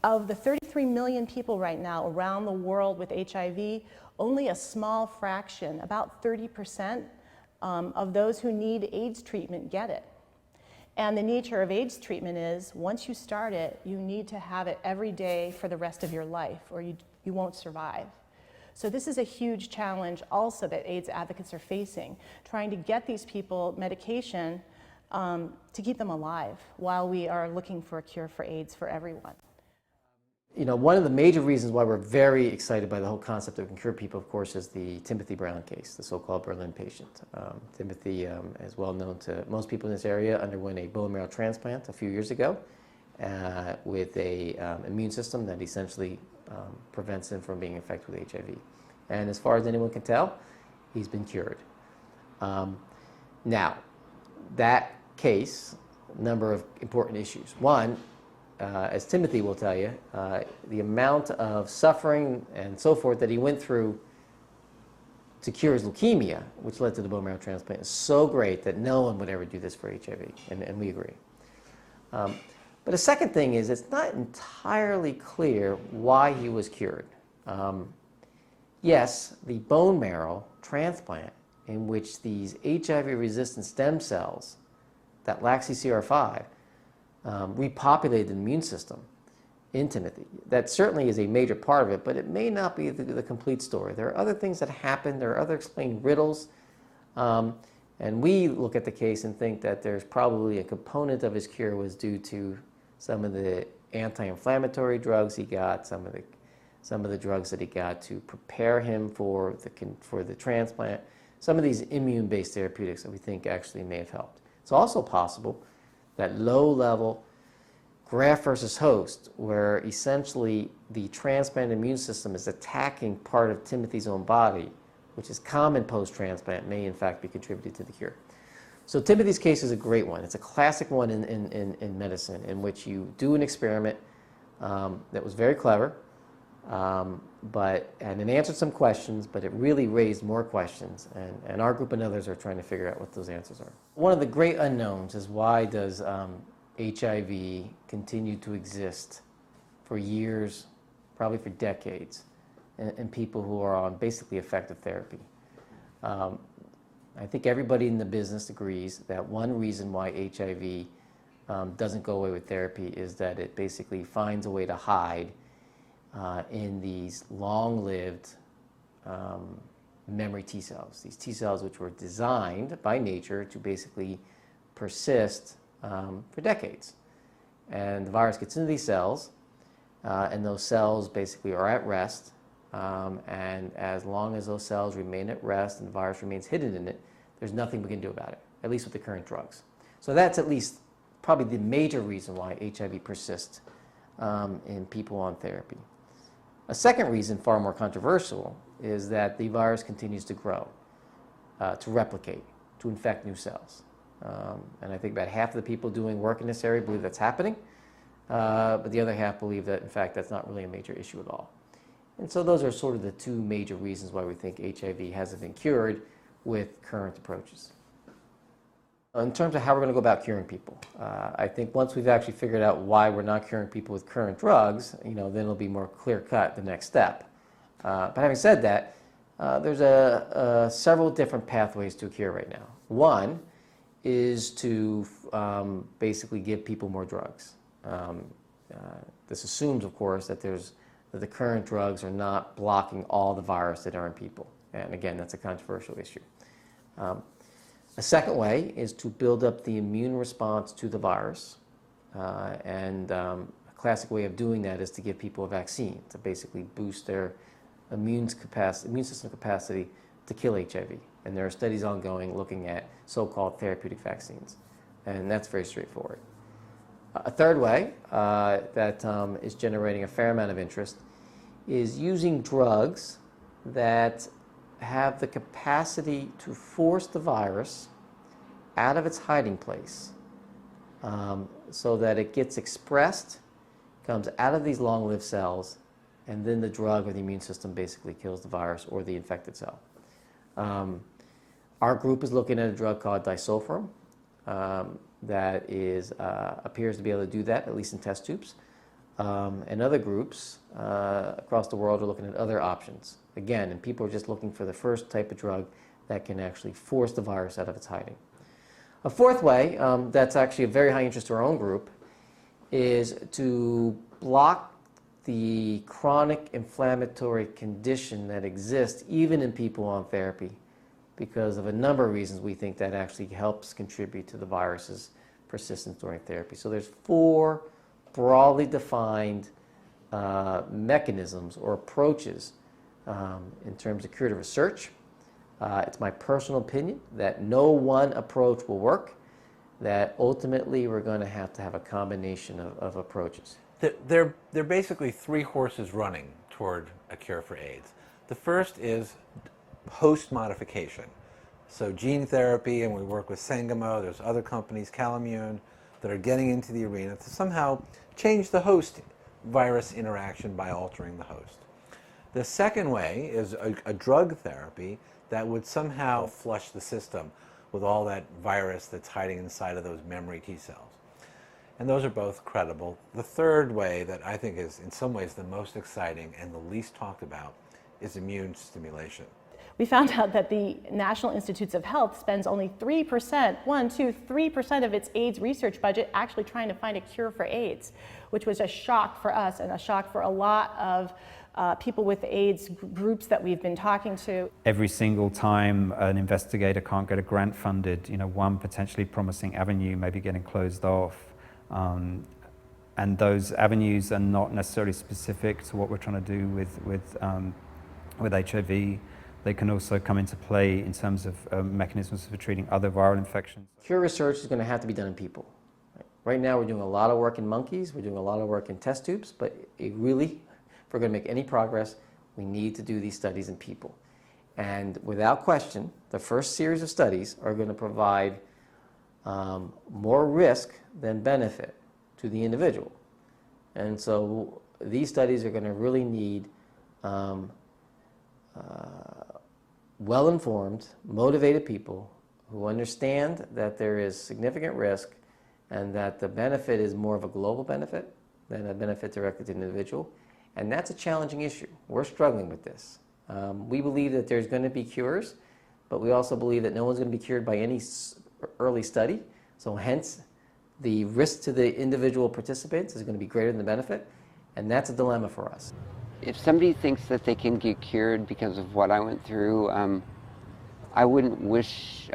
Of the 33 million people right now around the world with HIV, only a small fraction, about 30%, of those who need AIDS treatment get it. And the nature of AIDS treatment is, once you start it, you need to have it every day for the rest of your life, or you won't survive. So this is a huge challenge also that AIDS advocates are facing, trying to get these people medication to keep them alive while we are looking for a cure for AIDS for everyone. You know, one of the major reasons why we're very excited by the whole concept of cure people, of course, is the Timothy Brown case, the so-called Berlin patient. Timothy, is well known to most people in this area, underwent a bone marrow transplant a few years ago with a immune system that essentially prevents him from being infected with HIV. And as far as anyone can tell, he's been cured. Now, that case, a number of important issues. One, as Timothy will tell you, the amount of suffering and so forth that he went through to cure his leukemia, which led to the bone marrow transplant, is so great that no one would ever do this for HIV, and we agree. But a second thing is, it's not entirely clear why he was cured. Yes, the bone marrow transplant, in which these HIV-resistant stem cells that lack CCR5 repopulated the immune system in Timothy. That certainly is a major part of it, but it may not be the complete story. There are other things that happen. There are other explained riddles. And we look at the case and think that there's probably a component of his cure was due to some of the anti-inflammatory drugs he got, some of the drugs that he got to prepare him for the transplant, some of these immune-based therapeutics that we think actually may have helped. It's also possible that low-level graft versus host, where essentially the transplant immune system is attacking part of Timothy's own body, which is common post-transplant, may in fact be contributing to the cure. So Timothy's case is a great one. It's a classic one in medicine, in which you do an experiment that was very clever, and it answered some questions, but it really raised more questions, and our group and others are trying to figure out what those answers are. One of the great unknowns is, why does HIV continue to exist for years, probably for decades, in people who are on basically effective therapy? I think everybody in the business agrees that one reason why HIV doesn't go away with therapy is that it basically finds a way to hide in these long-lived memory T cells. These T cells which were designed by nature to basically persist for decades. And the virus gets into these cells, and those cells basically are at rest. And as long as those cells remain at rest and the virus remains hidden in it, there's nothing we can do about it, at least with the current drugs. So that's at least probably the major reason why HIV persists in people on therapy. A second reason, far more controversial, is that the virus continues to grow, to replicate, to infect new cells. And I think about half of the people doing work in this area believe that's happening, but the other half believe that, in fact, that's not really a major issue at all. And so those are sort of the two major reasons why we think HIV hasn't been cured with current approaches. In terms of how we're going to go about curing people, I think once we've actually figured out why we're not curing people with current drugs, then it'll be more clear-cut the next step. But having said that, there's several different pathways to a cure right now. One is to basically give people more drugs. This assumes, of course, that the current drugs are not blocking all the virus that are in people. And again, that's a controversial issue. A second way is to build up the immune response to the virus. A classic way of doing that is to give people a vaccine to basically boost their immune system capacity to kill HIV. And there are studies ongoing looking at so-called therapeutic vaccines. And that's very straightforward. A third way that is generating a fair amount of interest is using drugs that have the capacity to force the virus out of its hiding place, so that it gets expressed, comes out of these long-lived cells, and then the drug or the immune system basically kills the virus or the infected cell. Our group is looking at a drug called disulfiram that appears to be able to do that, at least in test tubes. and other groups across the world are looking at other options. Again, and people are just looking for the first type of drug that can actually force the virus out of its hiding. A fourth way that's actually of very high interest to our own group is to block the chronic inflammatory condition that exists even in people on therapy, because of a number of reasons we think that actually helps contribute to the virus's persistence during therapy. So there's 4 broadly defined mechanisms or approaches in terms of curative research. It's my personal opinion that no one approach will work, that ultimately we're going to have a combination of approaches. There are basically 3 horses running toward a cure for AIDS. The first is host modification. So gene therapy, and we work with Sangamo, there's other companies, Calimmune, that are getting into the arena to somehow change the host virus interaction by altering the host. The second way is a drug therapy that would somehow flush the system with all that virus that's hiding inside of those memory T cells. And those are both credible. The third way that I think is in some ways the most exciting and the least talked about is immune stimulation. We found out that the National Institutes of Health spends only 3%, 3% of its AIDS research budget actually trying to find a cure for AIDS, which was a shock for us and a shock for a lot of people with AIDS groups that we've been talking to. Every single time an investigator can't get a grant funded, one potentially promising avenue may be getting closed off. And those avenues are not necessarily specific to what we're trying to do with HIV. They can also come into play in terms of mechanisms for treating other viral infections. Cure research is going to have to be done in people. Right now we're doing a lot of work in monkeys, we're doing a lot of work in test tubes, but if we're going to make any progress, we need to do these studies in people. And without question, the first series of studies are going to provide more risk than benefit to the individual. And so these studies are going to really need well-informed, motivated people who understand that there is significant risk and that the benefit is more of a global benefit than a benefit directly to the individual. And that's a challenging issue. We're struggling with this. We believe that there's going to be cures, but we also believe that no one's going to be cured by any early study. So hence, the risk to the individual participants is going to be greater than the benefit, and that's a dilemma for us. If somebody thinks that they can get cured because of what I went through, I wouldn't wish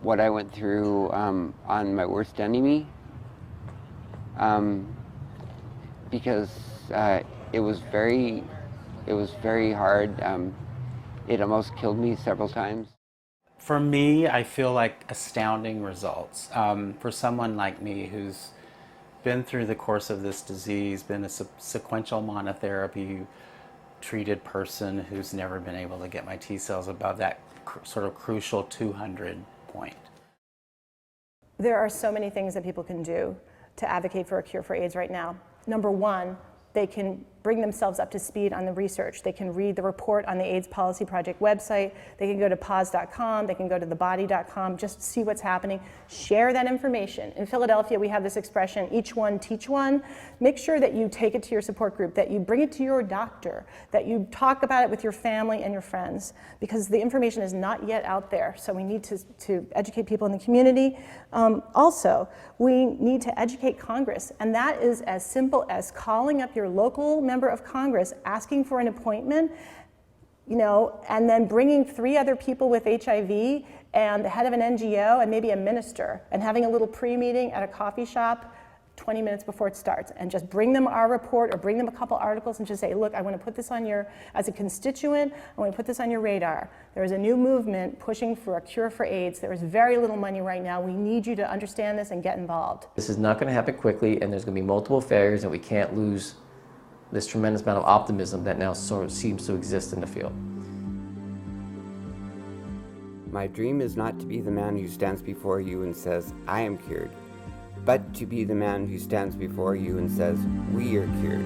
what I went through on my worst enemy, because it was very hard. It almost killed me several times. For me, I feel like astounding results. For someone like me who's been through the course of this disease, been a sequential monotherapy treated person who's never been able to get my T cells above that sort of crucial 200 point. There are so many things that people can do to advocate for a cure for AIDS right now. Number one, they can bring themselves up to speed on the research. They can read the report on the AIDS Policy Project website. They can go to pause.com. They can go to thebody.com, just see what's happening. Share that information. In Philadelphia, we have this expression, each one, teach one. Make sure that you take it to your support group, that you bring it to your doctor, that you talk about it with your family and your friends, because the information is not yet out there. So we need to educate people in the community. Also, we need to educate Congress, and that is as simple as calling up your local member of Congress, asking for an appointment, and then bringing 3 other people with HIV and the head of an NGO and maybe a minister, and having a little pre-meeting at a coffee shop 20 minutes before it starts, and just bring them our report or bring them a couple articles and just say, look, I want to put this on as a constituent, I want to put this on your radar. There is a new movement pushing for a cure for AIDS. There is very little money right now. We need you to understand this and get involved. This is not going to happen quickly, and there's going to be multiple failures, and we can't lose this tremendous amount of optimism that now sort of seems to exist in the field. My dream is not to be the man who stands before you and says, I am cured, but to be the man who stands before you and says, we are cured.